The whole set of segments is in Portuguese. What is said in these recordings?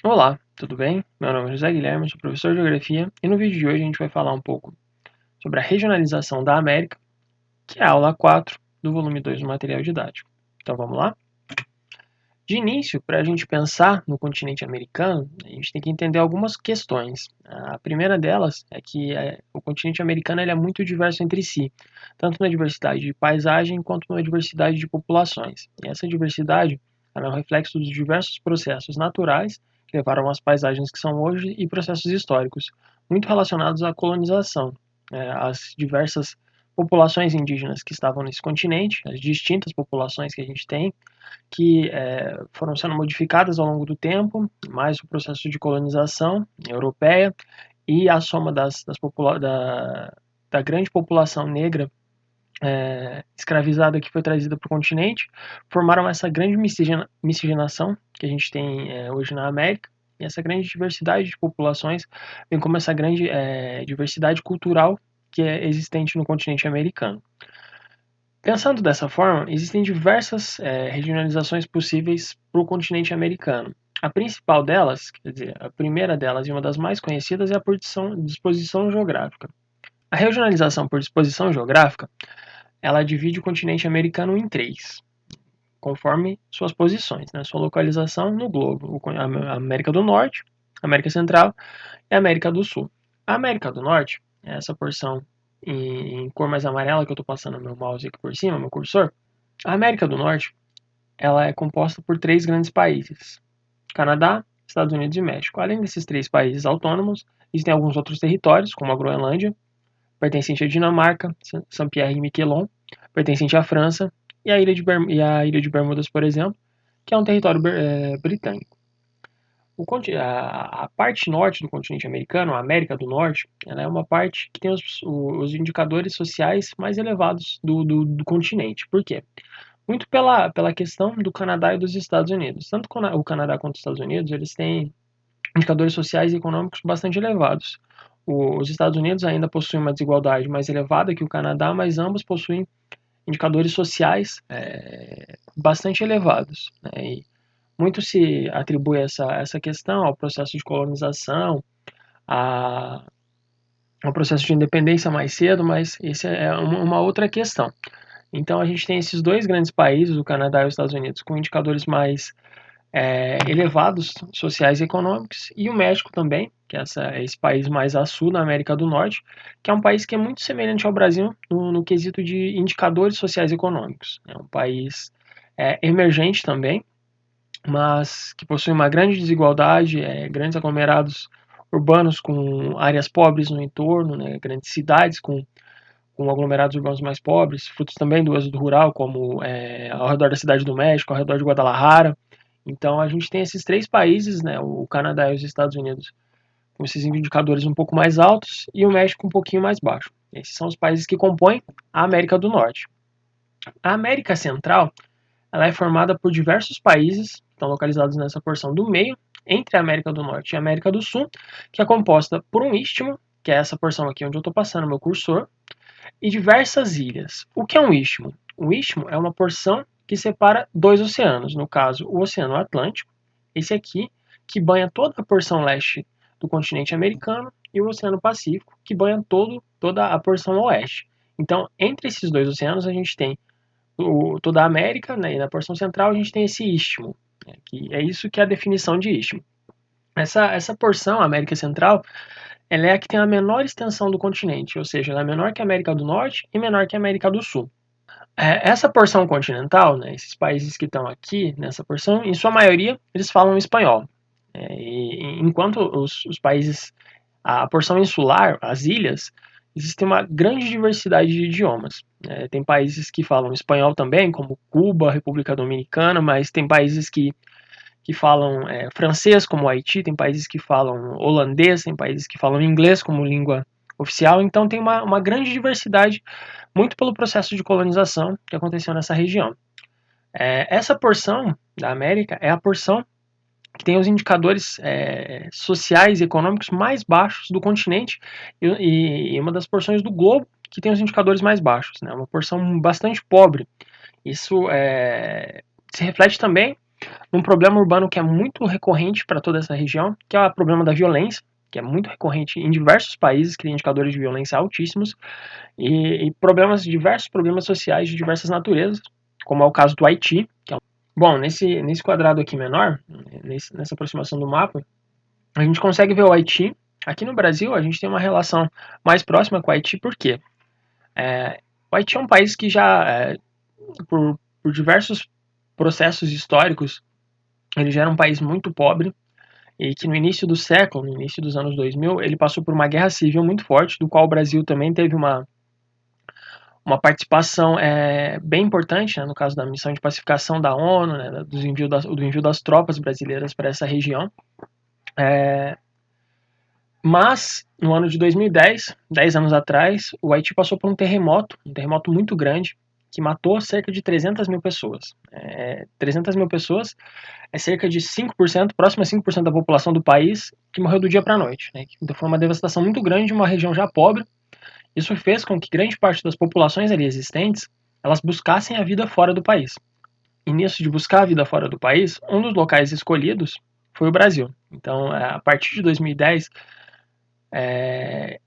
Olá, tudo bem? Meu nome é José Guilherme, sou professor de Geografia e no vídeo de hoje a gente vai falar um pouco sobre a regionalização da América, que é a aula 4 do volume 2 do material didático. Então vamos lá? De início, para a gente pensar no continente americano, a gente tem que entender algumas questões. A primeira delas é que o continente americano ele é muito diverso entre si, tanto na diversidade de paisagem quanto na diversidade de populações. E essa diversidade ela é um reflexo dos diversos processos naturais que levaram às paisagens que são hoje e processos históricos, muito relacionados à colonização. As diversas populações indígenas que estavam nesse continente, as distintas populações que a gente tem, que foram sendo modificadas ao longo do tempo, mais o processo de colonização europeia e a soma da grande população negra escravizada que foi trazida para o continente, formaram essa grande miscigenação que a gente tem hoje na América, e essa grande diversidade de populações, bem como essa grande diversidade cultural que é existente no continente americano. Pensando dessa forma, existem diversas regionalizações possíveis para o continente americano. A principal delas, quer dizer, a primeira delas e uma das mais conhecidas é a por disposição geográfica. A regionalização por disposição geográfica, ela divide o continente americano em três, conforme suas posições, né, sua localização no globo: a América do Norte, a América Central e a América do Sul. A América do Norte, essa porção em cor mais amarela que eu estou passando meu mouse aqui por cima, meu cursor. A América do Norte, ela é composta por três grandes países: Canadá, Estados Unidos e México. Além desses três países autônomos, existem alguns outros territórios, como a Groenlândia, pertencente à Dinamarca, Saint-Pierre e Miquelon, pertencente à França, e a Ilha de Bermudas, por exemplo, que é um território britânico. A parte norte do continente americano, a América do Norte, ela é uma parte que tem os indicadores sociais mais elevados do continente. Por quê? Muito pela questão do Canadá e dos Estados Unidos. Tanto o Canadá quanto os Estados Unidos, eles têm indicadores sociais e econômicos bastante elevados. Os Estados Unidos ainda possuem uma desigualdade mais elevada que o Canadá, mas ambos possuem indicadores sociais bastante elevados, né? E muito se atribui essa questão ao processo de colonização, a, ao processo de independência mais cedo, mas isso é uma outra questão. Então a gente tem esses dois grandes países, o Canadá e os Estados Unidos, com indicadores mais elevados sociais e econômicos, e o México também, que é esse país mais a sul, na América do Norte, que é um país que é muito semelhante ao Brasil no quesito de indicadores sociais e econômicos. É um país emergente também, mas que possui uma grande desigualdade, grandes aglomerados urbanos com áreas pobres no entorno, né, grandes cidades com aglomerados urbanos mais pobres, frutos também do êxodo rural, como ao redor da cidade do México, ao redor de Guadalajara. Então a gente tem esses três países, né, o Canadá e os Estados Unidos, com esses indicadores um pouco mais altos e o México um pouquinho mais baixo. Esses são os países que compõem a América do Norte. A América Central, ela é formada por diversos países, que estão localizados nessa porção do meio, entre a América do Norte e a América do Sul, que é composta por um istmo, que é essa porção aqui onde eu estou passando meu cursor, e diversas ilhas. O que é um istmo? Um istmo é uma porção que separa dois oceanos, no caso o Oceano Atlântico, esse aqui, que banha toda a porção leste do continente americano, e o Oceano Pacífico, que banha toda a porção oeste. Então, entre esses dois oceanos, a gente tem toda a América, né, e na porção central a gente tem esse istmo, né, que é isso que é a definição de istmo. Essa porção, a América Central, ela é a que tem a menor extensão do continente, ou seja, ela é menor que a América do Norte e menor que a América do Sul. Essa porção continental, né, esses países que estão aqui nessa porção, em sua maioria, eles falam espanhol. Enquanto os países, a porção insular, as ilhas, existe uma grande diversidade de idiomas. Tem países que falam espanhol também, como Cuba, República Dominicana, mas tem países que falam francês, como o Haiti, tem países que falam holandês, tem países que falam inglês como língua oficial, então tem uma grande diversidade, muito pelo processo de colonização que aconteceu nessa região. Essa porção da América é a porção que tem os indicadores sociais e econômicos mais baixos do continente e uma das porções do globo que tem os indicadores mais baixos, né? Uma porção bastante pobre. Isso se reflete também num problema urbano que é muito recorrente para toda essa região, que é o problema da violência, que é muito recorrente em diversos países, que tem indicadores de violência altíssimos, e diversos problemas sociais de diversas naturezas, como é o caso do Haiti, que é bom, nesse quadrado aqui menor, nessa aproximação do mapa, a gente consegue ver o Haiti. Aqui no Brasil, a gente tem uma relação mais próxima com o Haiti, por quê? O Haiti é um país que já, por diversos processos históricos, ele já era um país muito pobre, e que no início do século, no início dos anos 2000, ele passou por uma guerra civil muito forte, do qual o Brasil também teve uma participação bem importante, né, no caso da missão de pacificação da ONU, né, do envio das tropas brasileiras para essa região. Mas, no ano de 2010, 10 anos atrás, o Haiti passou por um terremoto muito grande, que matou cerca de 300 mil pessoas. 300 mil pessoas é cerca de 5%, próximo a 5% da população do país, que morreu do dia para a noite. Né? Então foi uma devastação muito grande em uma região já pobre. Isso fez com que grande parte das populações ali existentes, elas buscassem a vida fora do país. E nisso de buscar a vida fora do país, um dos locais escolhidos foi o Brasil. Então, a partir de 2010,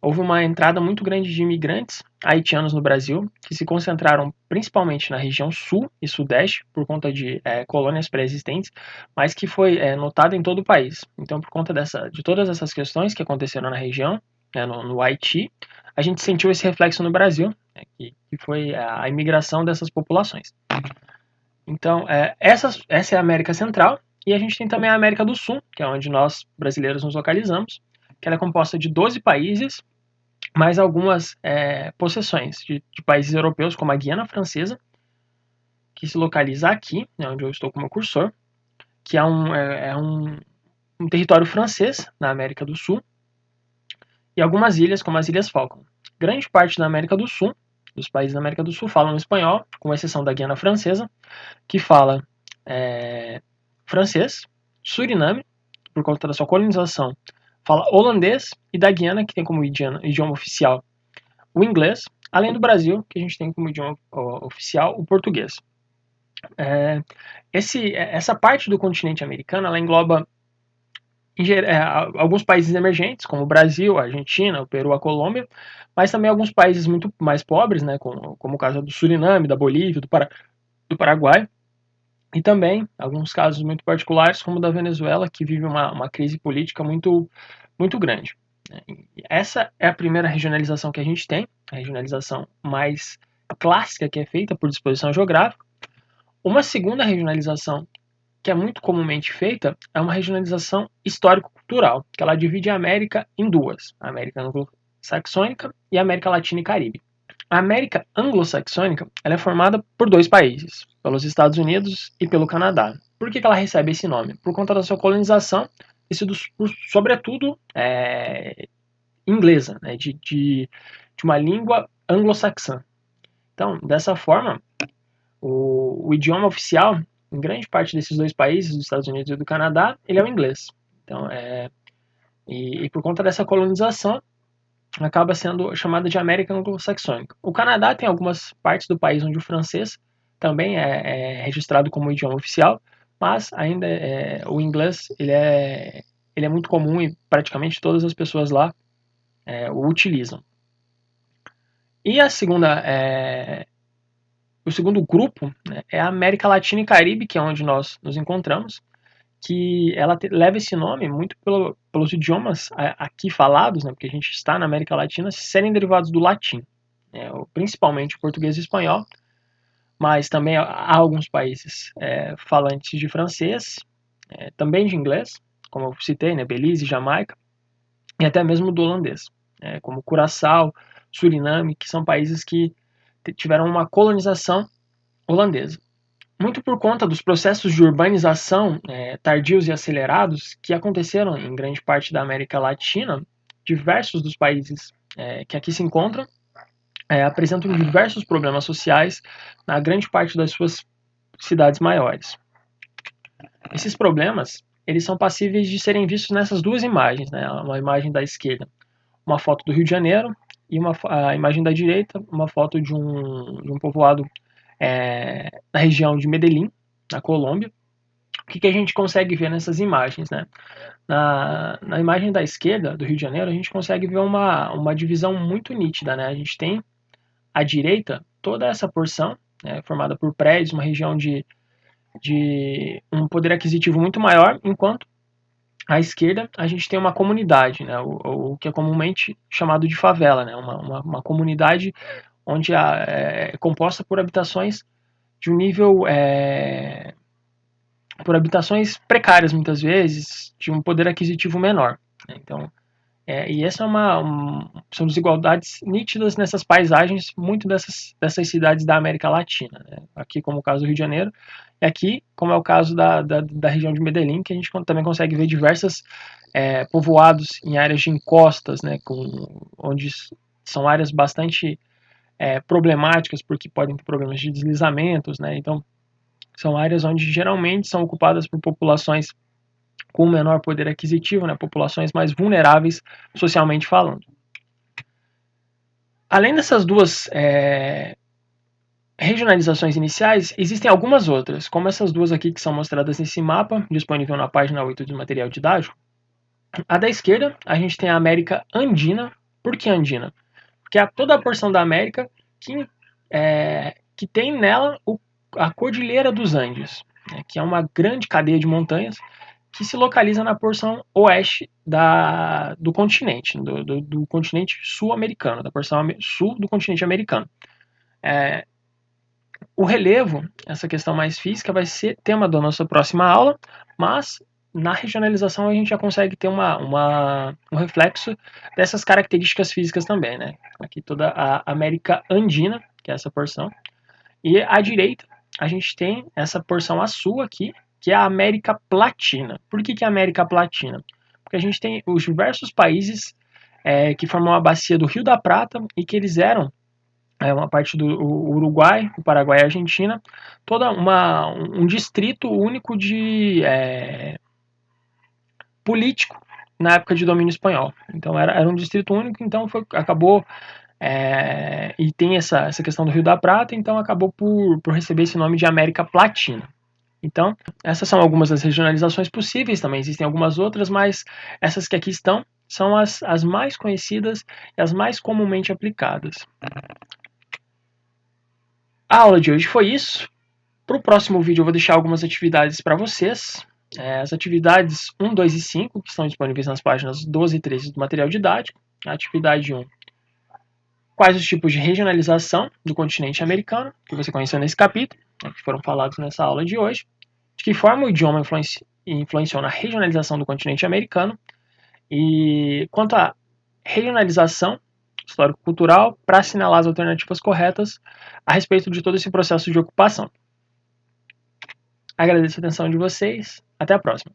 houve uma entrada muito grande de imigrantes haitianos no Brasil, que se concentraram principalmente na região sul e sudeste, por conta de colônias pré-existentes, mas que foi notada em todo o país. Então, por conta de todas essas questões que aconteceram na região, no Haiti, a gente sentiu esse reflexo no Brasil, que foi a imigração dessas populações. Então, essa é a América Central, e a gente tem também a América do Sul, que é onde nós brasileiros nos localizamos, que ela é composta de 12 países, mais algumas possessões de países europeus, como a Guiana Francesa, que se localiza aqui, né, onde eu estou como cursor, que é um território francês na América do Sul, e algumas ilhas, como as Ilhas Falkland. Grande parte da América do Sul, dos países da América do Sul, falam espanhol, com exceção da Guiana Francesa, que fala francês, Suriname, por conta da sua colonização, fala holandês, e da Guiana, que tem como idioma oficial o inglês, além do Brasil, que a gente tem como idioma oficial o português. Essa parte do continente americano, ela engloba alguns países emergentes, como o Brasil, a Argentina, o Peru, a Colômbia, mas também alguns países muito mais pobres, né, como o caso do Suriname, da Bolívia, do Paraguai, e também alguns casos muito particulares, como o da Venezuela, que vive uma crise política muito, muito grande. Essa é a primeira regionalização que a gente tem, a regionalização mais clássica que é feita por disposição geográfica. Uma segunda regionalização que é muito comumente feita é uma regionalização histórico-cultural, que ela divide a América em duas, a América anglo-saxônica e a América Latina e Caribe. A América anglo-saxônica ela é formada por dois países, pelos Estados Unidos e pelo Canadá. Por que ela recebe esse nome? Por conta da sua colonização, sobretudo inglesa, né, de uma língua anglo-saxã. Então, dessa forma, o idioma oficial em grande parte desses dois países, dos Estados Unidos e do Canadá, ele é o inglês. Então, e por conta dessa colonização, acaba sendo chamada de América Anglo-Saxônica. O Canadá tem algumas partes do país onde o francês também é registrado como idioma oficial, mas ainda o inglês ele é muito comum e praticamente todas as pessoas lá o utilizam. E o segundo grupo, né, é a América Latina e Caribe, que é onde nós nos encontramos, que ela leva esse nome muito pelos idiomas aqui falados, né, porque a gente está na América Latina, serem derivados do latim, principalmente o português e o espanhol, mas também há alguns países falantes de francês, também de inglês, como eu citei, né, Belize, Jamaica, e até mesmo do holandês, como Curaçao, Suriname, que são países que tiveram uma colonização holandesa. Muito por conta dos processos de urbanização tardios e acelerados que aconteceram em grande parte da América Latina, diversos dos países que aqui se encontram apresentam diversos problemas sociais na grande parte das suas cidades maiores. Esses problemas eles são passíveis de serem vistos nessas duas imagens, né? Uma imagem da esquerda, uma foto do Rio de Janeiro, e a imagem da direita, uma foto de um povoado na região de Medellín, na Colômbia, O que a gente consegue ver nessas imagens, né? Na imagem da esquerda do Rio de Janeiro, a gente consegue ver uma divisão muito nítida, né? A gente tem à direita toda essa porção, né, formada por prédios, uma região de um poder aquisitivo muito maior, enquanto à esquerda a gente tem uma comunidade, né, o que é comumente chamado de favela, né, uma comunidade onde é composta por habitações de um nível por habitações precárias muitas vezes, de um poder aquisitivo menor, né? Então, e essa é são desigualdades nítidas nessas paisagens, muito dessas cidades da América Latina, né? Aqui como o caso do Rio de Janeiro, e aqui como é o caso da região de Medellín, que a gente também consegue ver diversos povoados em áreas de encostas, né, onde são áreas bastante problemáticas, porque podem ter problemas de deslizamentos, né? Então, são áreas onde geralmente são ocupadas por populações com menor poder aquisitivo, né, populações mais vulneráveis socialmente falando. Além dessas duas regionalizações iniciais, existem algumas outras, como essas duas aqui que são mostradas nesse mapa, disponível na página 8 do material didático. A da esquerda, a gente tem a América Andina. Por que Andina? Porque é toda a porção da América que tem nela a Cordilheira dos Andes, né, que é uma grande cadeia de montanhas que se localiza na porção oeste do continente, do continente sul-americano, da porção sul do continente americano. O relevo, essa questão mais física, vai ser tema da nossa próxima aula, mas na regionalização a gente já consegue ter um reflexo dessas características físicas também, né? Aqui toda a América Andina, que é essa porção, e à direita a gente tem essa porção a sul aqui, que é a América Platina. Por que é a América Platina? Porque a gente tem os diversos países que formam a bacia do Rio da Prata e que eles eram uma parte do Uruguai, o Paraguai e a Argentina, toda um distrito único de político na época de domínio espanhol. Então era um distrito único, então acabou e tem essa questão do Rio da Prata, então acabou por receber esse nome de América Platina. Então, essas são algumas das regionalizações possíveis, também existem algumas outras, mas essas que aqui estão são as mais conhecidas e as mais comumente aplicadas. A aula de hoje foi isso. Para o próximo vídeo eu vou deixar algumas atividades para vocês. As atividades 1, 2 e 5, que estão disponíveis nas páginas 12 e 13 do material didático. A atividade 1. Quais os tipos de regionalização do continente americano, que você conheceu nesse capítulo, que foram falados nessa aula de hoje. De que forma o idioma influenciou na regionalização do continente americano. E quanto à regionalização histórico-cultural, para assinalar as alternativas corretas a respeito de todo esse processo de ocupação. Agradeço a atenção de vocês. Até a próxima.